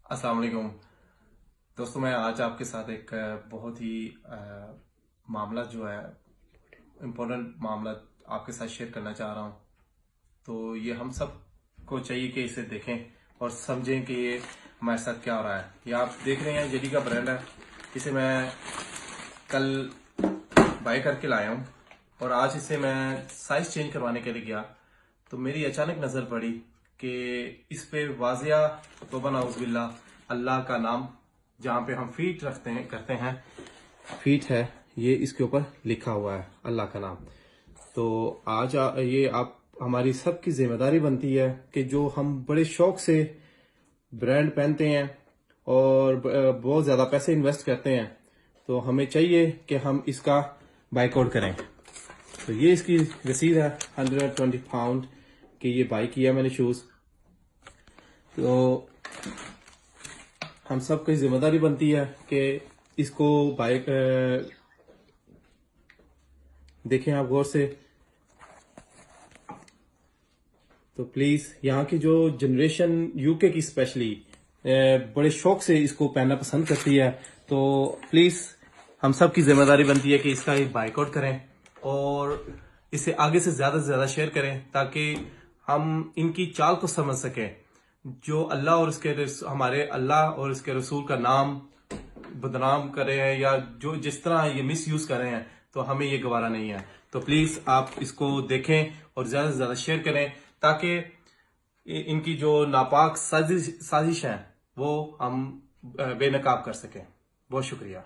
अस्सलाम वालेकुम दोस्तों। मैं आज आपके साथ एक बहुत ही मामला जो है इम्पोर्टेंट मामला आपके साथ शेयर करना चाह रहा हूँ। तो ये हम सब को चाहिए कि इसे देखें और समझें कि ये हमारे साथ क्या हो रहा है। ये आप देख रहे हैं जेडी का ब्रांड है। इसे मैं कल बाय करके लाया हूँ और आज इसे मैं साइज चेंज करवाने के लिए गया तो मेरी अचानक नज़र पड़ी कि इस पे वाजिया तौबा नाउज़ुबिल्ला अल्लाह का नाम जहाँ पे हम फीट रखते हैं करते हैं फीट है, ये इसके ऊपर लिखा हुआ है अल्लाह का नाम। तो आज ये आप हमारी सबकी जिम्मेदारी बनती है कि जो हम बड़े शौक से ब्रांड पहनते हैं और बहुत ज़्यादा पैसे इन्वेस्ट करते हैं, तो हमें चाहिए कि हम इसका बाइकआउट करें। तो ये इसकी रसीद है 120 पाउंड कि ये बाई किया मैंने शूज़। तो हम सब की जिम्मेदारी बनती है कि इसको बाइक देखें आप गौर से। तो प्लीज़ यहाँ की जो जनरेशन यूके की स्पेशली बड़े शौक से इसको पहनना पसंद करती है। तो प्लीज़ हम सब की जिम्मेदारी बनती है कि इसका एक बाइकआउट करें और इसे आगे से ज़्यादा शेयर करें ताकि हम इनकी चाल को समझ सकें। जो अल्लाह और इसके हमारे अल्लाह और इसके रसूल का नाम बदनाम कर रहे हैं या जो जिस तरह ये मिस यूज़ कर रहे हैं, तो हमें ये गवारा नहीं है। तो प्लीज़ आप इसको देखें और ज़्यादा से ज़्यादा शेयर करें ताकि इनकी जो नापाक साजिश है वो हम बेनकाब कर सकें। बहुत शुक्रिया।